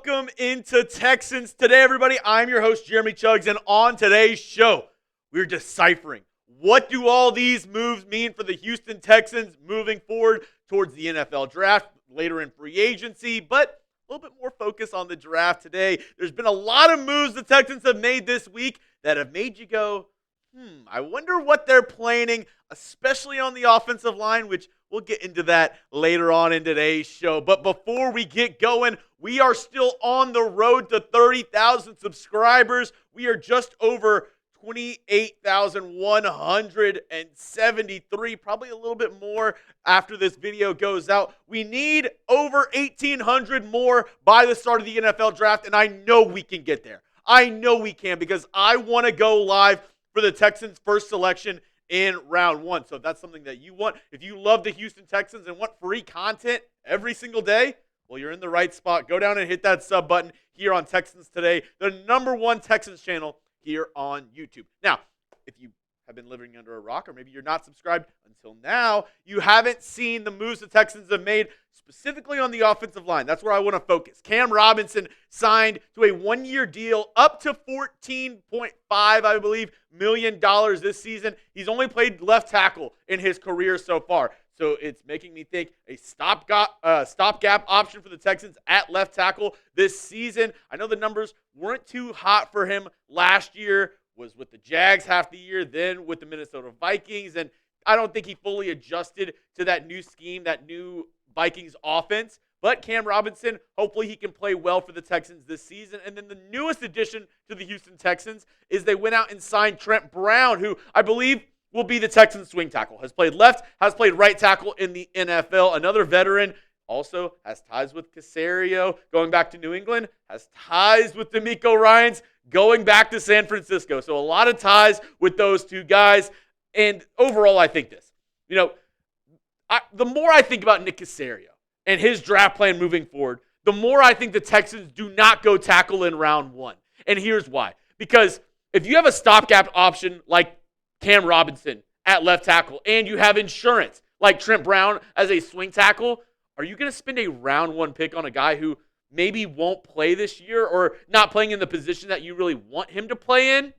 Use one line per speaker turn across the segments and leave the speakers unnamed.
Welcome into Texans Today, everybody. I'm your host, Jeremy Chuggs, and on today's show, we're deciphering what do all these moves mean for the Houston Texans moving forward towards the NFL draft, later in free agency, but a little bit more focus on the draft today. There's been a lot of moves the Texans have made this week that have made you go, I wonder what they're planning, especially on the offensive line, which we'll get into that later on in today's show. But before we get going, we are still on the road to 30,000 subscribers. We are just over 28,173, probably a little bit more after this video goes out. We need over 1,800 more by the start of the NFL draft, and I know we can get there. I know we can because I want to go live for the Texans' first selection in round one. So if that's something that you want, if you love the Houston Texans and want free content every single day, well, you're in the right spot. Go down and hit that sub button here on Texans Today, the #1 Texans channel here on YouTube. Now, if you have been living under a rock, or maybe you're not subscribed until now, you haven't seen the moves the Texans have made specifically on the offensive line. That's where I want to focus. Cam Robinson signed to a one-year deal up to $14.5, I believe, million this season. He's only played left tackle in his career so far. So it's making me think a stopgap option for the Texans at left tackle this season. I know the numbers weren't too hot for him last year, was with the Jags half the year, then with the Minnesota Vikings, and I don't think he fully adjusted to that new scheme, that new Vikings offense. But Cam Robinson, hopefully he can play well for the Texans this season. And then the newest addition to the Houston Texans is they went out and signed Trent Brown, who I believe will be the Texans swing tackle. Has played left, has played right tackle in the NFL. Another veteran, also has ties with Caserio going back to New England, has ties with D'Amico Ryans going back to San Francisco. So a lot of ties with those two guys. And overall, I think this. The more I think about Nick Caserio and his draft plan moving forward, the more I think the Texans do not go tackle in round one. And here's why. Because if you have a stopgap option like Cam Robinson at left tackle and you have insurance like Trent Brown as a swing tackle, are you going to spend a round one pick on a guy who maybe won't play this year or not playing in the position that you really want him to play in?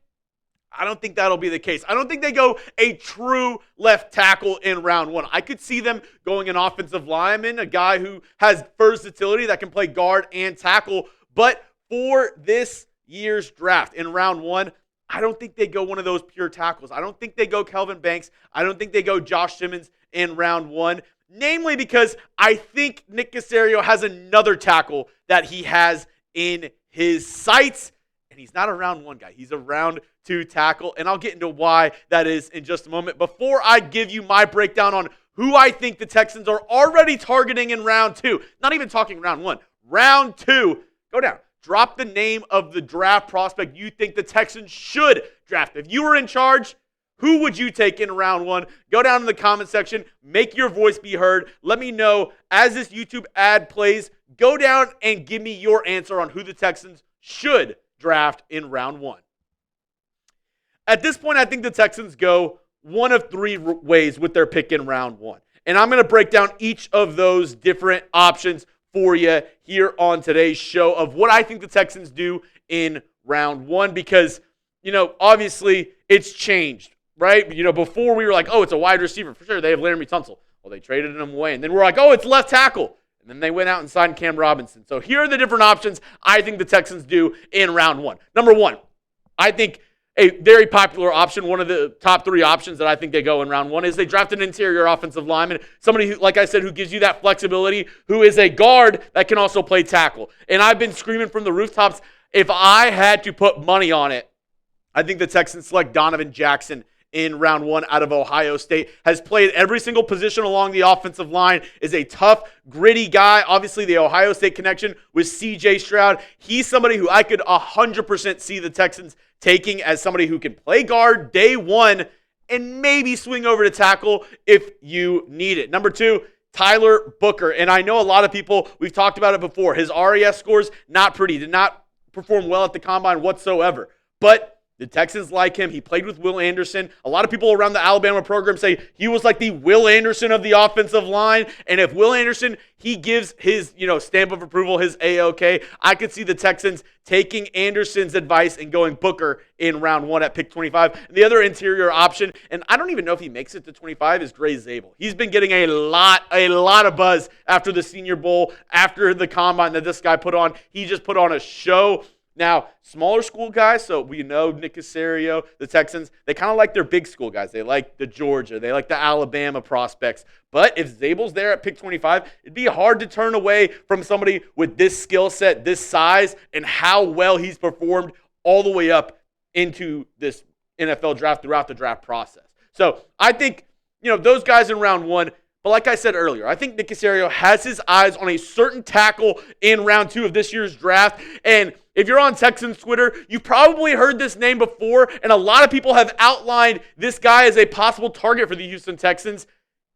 I don't think that'll be the case. I don't think they go a true left tackle in round one. I could see them going an offensive lineman, a guy who has versatility that can play guard and tackle. But for this year's draft in round one, I don't think they go one of those pure tackles. I don't think they go Kelvin Banks. I don't think they go Josh Simmons in round one, namely because I think Nick Caserio has another tackle that he has in his sights. And he's not a round one guy. He's a round two tackle. And I'll get into why that is in just a moment. Before I give you my breakdown on who I think the Texans are already targeting in round two, not even talking round one, round two, go down. Drop the name of the draft prospect you think the Texans should draft. If you were in charge, who would you take in round one? Go down in the comment section. Make your voice be heard. Let me know as this YouTube ad plays. Go down and give me your answer on who the Texans should draft in round one. At this point, I think the Texans go one of three ways with their pick in round one. And I'm going to break down each of those different options for you here on today's show of what I think the Texans do in round one because, obviously it's changed, right? Before we were like, oh, it's a wide receiver. For sure, they have Laremy Tunsil. Well, they traded him away. And then we're like, oh, it's left tackle. And then they went out and signed Cam Robinson. So here are the different options I think the Texans do in round one. Number one, I think a very popular option, one of the top three options that I think they go in round one is they draft an interior offensive lineman, somebody who, like I said, who gives you that flexibility, who is a guard that can also play tackle. And I've been screaming from the rooftops, if I had to put money on it, I think the Texans select Donovan Jackson in round one out of Ohio State, has played every single position along the offensive line, is a tough, gritty guy. Obviously, the Ohio State connection with C.J. Stroud. He's somebody who I could 100% see the Texans taking as somebody who can play guard day one and maybe swing over to tackle if you need it. Number two, Tyler Booker. And I know a lot of people, we've talked about it before. His RAS scores, not pretty. Did not perform well at the combine whatsoever. But The Texans like him. He played with Will Anderson. A lot of people around the Alabama program say he was like the Will Anderson of the offensive line. And if Will Anderson, he gives his, stamp of approval, his A-OK, I could see the Texans taking Anderson's advice and going Booker in round 1 at pick 25. And the other interior option, and I don't even know if he makes it to 25, is Dre Zabel. He's been getting a lot of buzz after the Senior Bowl, after the combine that this guy put on. He just put on a show. Now, smaller school guys, so we know Nick Caserio, the Texans, they kind of like their big school guys. They like the Georgia. They like the Alabama prospects. But if Zabel's there at pick 25, it'd be hard to turn away from somebody with this skill set, this size, and how well he's performed all the way up into this NFL draft throughout the draft process. So I think, those guys in round 1. But like I said earlier, I think Nick Caserio has his eyes on a certain tackle in round 2 of this year's draft. And if you're on Texans Twitter, you've probably heard this name before, and a lot of people have outlined this guy as a possible target for the Houston Texans.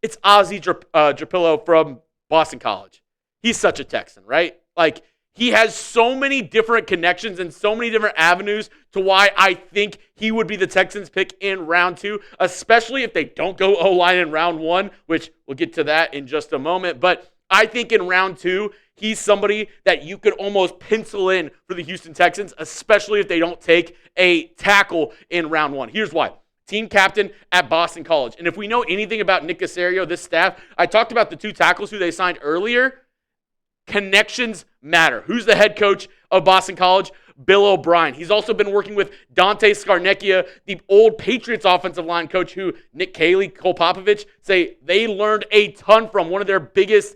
It's Ozzy Trapillo from Boston College. He's such a Texan, right? Like, he has so many different connections and so many different avenues to why I think he would be the Texans pick in round 2, especially if they don't go O-line in round 1, which we'll get to that in just a moment. But I think in round 2, he's somebody that you could almost pencil in for the Houston Texans, especially if they don't take a tackle in round 1. Here's why. Team captain at Boston College. And if we know anything about Nick Caserio, this staff, I talked about the 2 tackles who they signed earlier. Connections matter. Who's the head coach of Boston College? Bill O'Brien. He's also been working with Dante Scarnecchia, the old Patriots offensive line coach who Nick Caley, Cole Popovich say they learned a ton from. One of their biggest,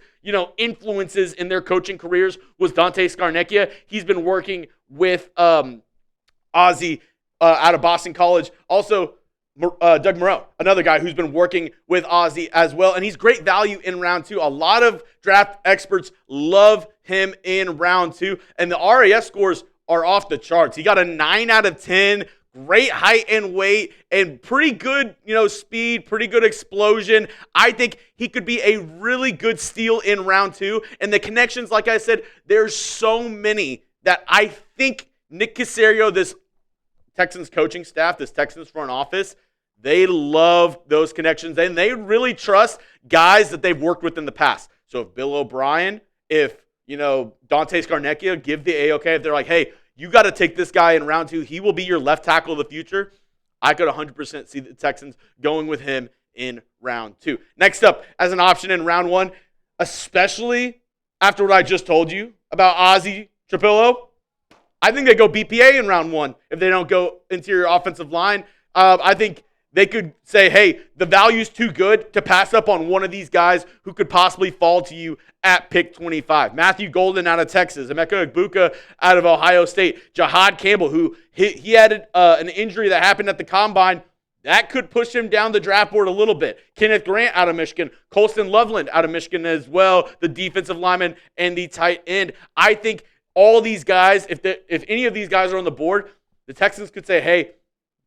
influences in their coaching careers was Dante Scarnecchia. He's been working with Ozzy out of Boston College. Also, Doug Moreau, another guy who's been working with Ozzy as well, and he's great value in round 2. A lot of draft experts love him in round 2, and the RAS scores are off the charts. He got a 9 out of 10, great height and weight, and pretty good, speed, pretty good explosion. I think he could be a really good steal in round 2, and the connections, like I said, there's so many that I think Nick Caserio, this Texans coaching staff, this Texans front office, they love those connections, and they really trust guys that they've worked with in the past. So if Bill O'Brien, if, Dante Scarnecchia give the A-OK, if they're like, hey, you got to take this guy in round 2, he will be your left tackle of the future, I could 100% see the Texans going with him in round 2. Next up, as an option in round 1, especially after what I just told you about Ozzy Trapillo, I think they go BPA in round 1 if they don't go interior offensive line. I think they could say, hey, the value's too good to pass up on one of these guys who could possibly fall to you at pick 25. Matthew Golden out of Texas, Emeka Egbuka out of Ohio State, Jahad Campbell, who he had an injury that happened at the combine. That could push him down the draft board a little bit. Kenneth Grant out of Michigan, Colston Loveland out of Michigan as well, the defensive lineman and the tight end. I think all these guys, if any of these guys are on the board, the Texans could say, hey,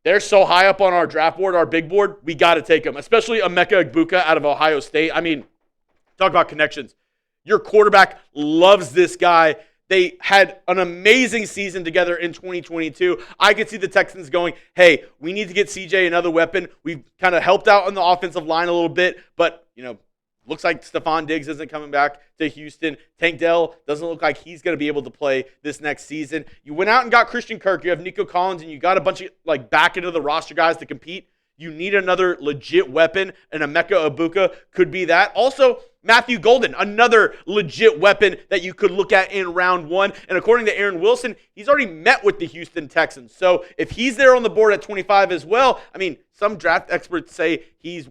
they're so high up on our draft board, our big board, we got to take them, especially Emeka Egbuka out of Ohio State. I mean, talk about connections. Your quarterback loves this guy. They had an amazing season together in 2022. I could see the Texans going, hey, we need to get CJ another weapon. We've kind of helped out on the offensive line a little bit, but, looks like Stephon Diggs isn't coming back to Houston. Tank Dell doesn't look like he's going to be able to play this next season. You went out and got Christian Kirk. You have Nico Collins, and you got a bunch of back into the roster guys to compete. You need another legit weapon, and Emeka Egbuka could be that. Also, Matthew Golden, another legit weapon that you could look at in round 1. And according to Aaron Wilson, he's already met with the Houston Texans. So if he's there on the board at 25 as well, I mean, some draft experts say he's,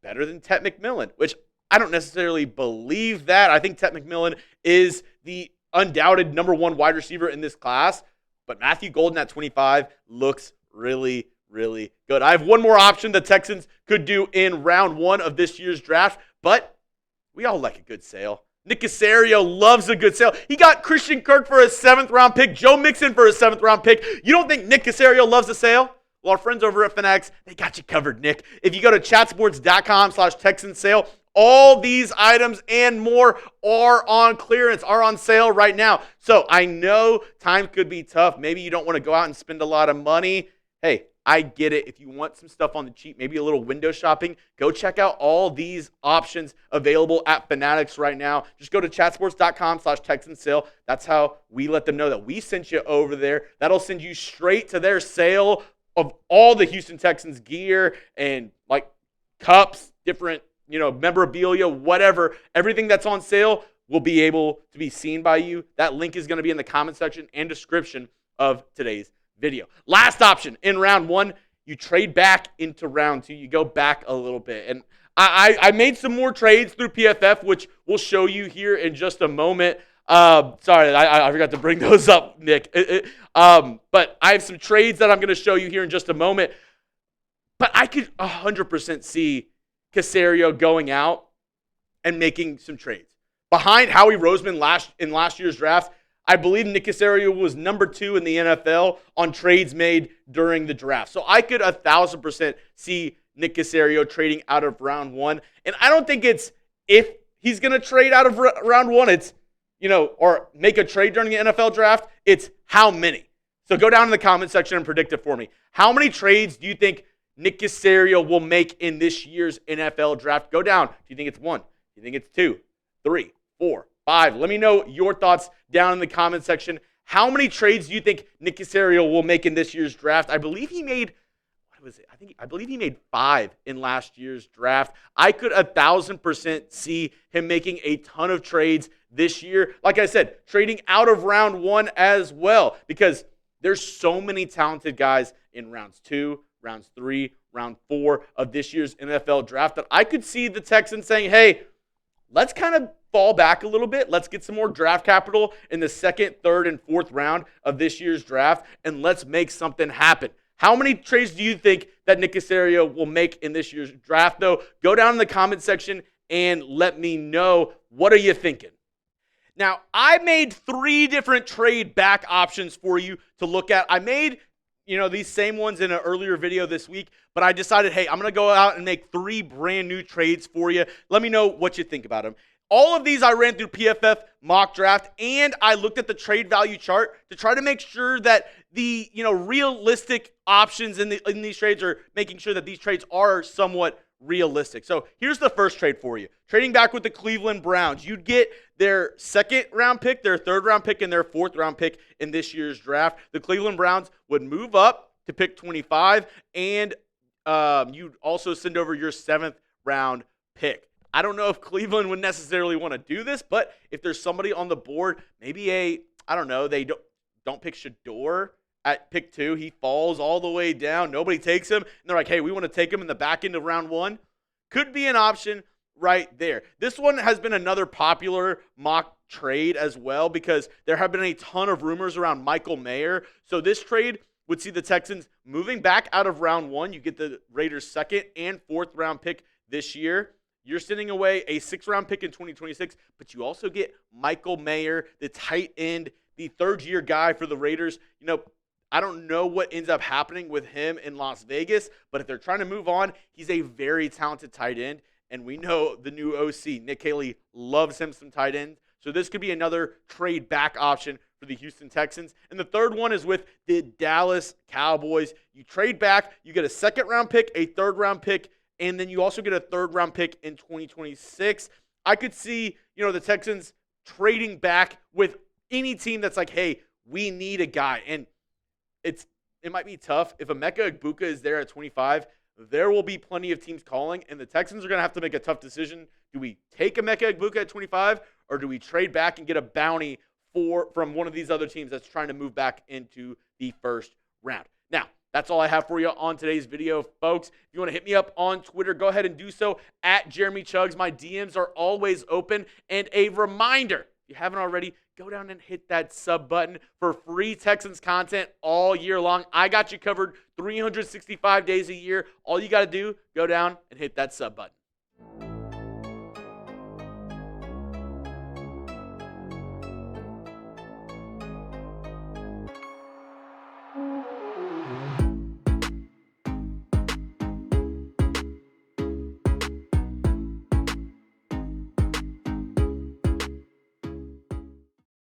better than Tet McMillan, which I don't necessarily believe that. I think Tet McMillan is the undoubted number 1 wide receiver in this class, but Matthew Golden at 25 looks really, really good. I have one more option the Texans could do in round 1 of this year's draft, but we all like a good sale. Nick Caserio loves a good sale. He got Christian Kirk for a 7th-round pick, Joe Mixon for a 7th-round pick. You don't think Nick Caserio loves a sale? Well, our friends over at Fanatics, they got you covered, Nick. If you go to chatsports.com/Texans sale, All these items and more are on clearance, are on sale right now. So I know time could be tough. Maybe you don't want to go out and spend a lot of money. Hey, I get it. If you want some stuff on the cheap, maybe a little window shopping, go check out all these options available at Fanatics right now. Just go to chatsports.com/Texans sale. That's how we let them know that we sent you over there. That'll send you straight to their sale of all the Houston Texans gear and like cups, different, memorabilia, whatever. Everything that's on sale will be able to be seen by you. That link is going to be in the comment section and description of today's video. Last option in round 1, you trade back into round 2. You go back a little bit. And I made some more trades through PFF, which we'll show you here in just a moment. Sorry, I forgot to bring those up, Nick. But I have some trades that I'm going to show you here in just a moment. But I could 100% see Caserio going out and making some trades. Behind Howie Roseman in last year's draft, I believe Nick Caserio was number 2 in the NFL on trades made during the draft. So I could 1,000% see Nick Caserio trading out of round 1. And I don't think it's if he's going to trade out of round 1, it's, or make a trade during the NFL draft. It's how many. So go down in the comment section and predict it for me. How many trades do you think Nick Caserio will make in this year's NFL draft? Go down. Do you think it's 1? Do you think it's 2, 3, 4, 5? Let me know your thoughts down in the comment section. How many trades do you think Nick Caserio will make in this year's draft? I believe he made, I believe he made 5 in last year's draft. I could 1,000% see him making a ton of trades this year. Like I said, trading out of round 1 as well, because there's so many talented guys in rounds 2, rounds 3, round 4 of this year's NFL draft that I could see the Texans saying, hey, let's kind of fall back a little bit. Let's get some more draft capital in the 2nd, 3rd, and 4th round of this year's draft, and let's make something happen. How many trades do you think that Nick Caserio will make in this year's draft, though? Go down in the comment section and let me know. What are you thinking? Now, I made 3 different trade back options for you to look at. I made these same ones in an earlier video this week, but I decided, hey, I'm going to go out and make 3 brand new trades for you. Let me know what you think about them. All of these I ran through PFF mock draft, and I looked at the trade value chart to try to make sure that the realistic options in these trades are making sure that these trades are somewhat realistic. So here's the first trade for you. Trading back with the Cleveland Browns. You'd get their 2nd round pick, their 3rd round pick, and their 4th round pick in this year's draft. The Cleveland Browns would move up to pick 25, and you'd also send over your 7th round pick. I don't know if Cleveland would necessarily want to do this, but if there's somebody on the board, maybe they don't pick Shador at pick 2. He falls all the way down. Nobody takes him. And they're like, hey, we want to take him in the back end of round 1. Could be an option right there. This one has been another popular mock trade as well because there have been a ton of rumors around Michael Mayer. So this trade would see the Texans moving back out of round 1. You get the Raiders' 2nd and 4th round pick this year. You're sending away a 6th round pick in 2026, but you also get Michael Mayer, the tight end, the 3rd-year guy for the Raiders. I don't know what ends up happening with him in Las Vegas, but if they're trying to move on, he's a very talented tight end, and we know the new OC, Nick Caley, loves him some tight ends. So this could be another trade back option for the Houston Texans. And the third one is with the Dallas Cowboys. You trade back, you get a 2nd round pick, a 3rd round pick, and then you also get a 3rd round pick in 2026. I could see, the Texans trading back with any team that's like, hey, we need a guy. And it might be tough. If Emeka Egbuka is there at 25, there will be plenty of teams calling, and the Texans are going to have to make a tough decision. Do we take Emeka Egbuka at 25, or do we trade back and get a bounty from one of these other teams that's trying to move back into the 1st round? Now, that's all I have for you on today's video, folks. If you want to hit me up on Twitter, go ahead and do so at Jeremy Chuggs. My DMs are always open. And a reminder, if you haven't already, go down and hit that sub button for free Texans content all year long. I got you covered 365 days a year. All you got to do, go down and hit that sub button.